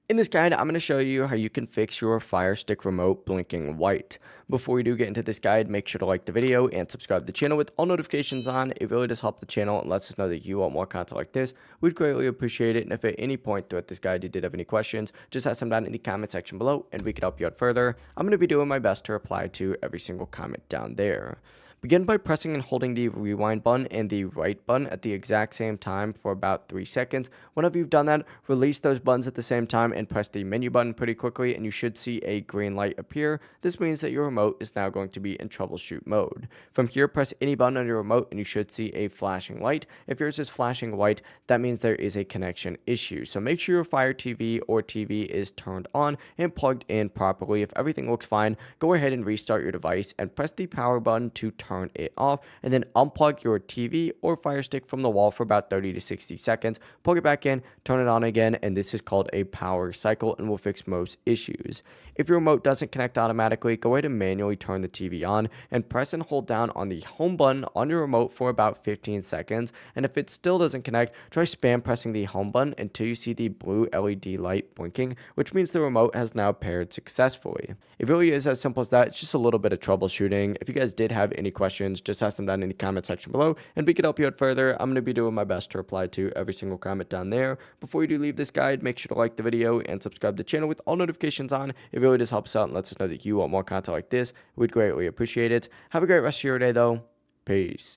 In this guide, I'm going to show you how you can fix your Fire Stick remote blinking white. Before we do get into this guide, make sure to like the video and subscribe to the channel with all notifications on. It really does help the channel and lets us know that you want more content like this. We'd greatly appreciate it. And if at any point throughout this guide you did have any questions, just ask them down in the comment section below and we can help you out further. I'm going to be doing my best to reply to every single comment down there. Begin by pressing and holding the rewind button and the right button at the exact same time for about 3 seconds. Whenever you've done that, release those buttons at the same time and press the menu button pretty quickly and you should see a green light appear. This means that your remote is now going to be in troubleshoot mode. From here, press any button on your remote and you should see a flashing light. If yours is flashing white, that means there is a connection issue. So make sure your Fire TV or TV is turned on and plugged in properly. If everything looks fine, go ahead and restart your device and press the power button to turn it off, and then unplug your TV or Fire Stick from the wall for about 30 to 60 seconds, plug it back in, turn it on again, and this is called a power cycle and will fix most issues. If your remote doesn't connect automatically, go ahead and manually turn the TV on and press and hold down on the home button on your remote for about 15 seconds, and if it still doesn't connect, try spam pressing the home button until you see the blue LED light blinking, which means the remote has now paired successfully. It really is as simple as that. It's just a little bit of troubleshooting. If you guys did have any questions, just ask them down in the comment section below and we can help you out further. I'm going to be doing my best to reply to every single comment down there. Before you do leave this guide, make sure to like the video and subscribe to the channel with all notifications on. It really does help us out and lets us know that you want more content like this. We'd greatly appreciate it. Have a great rest of your day though. Peace.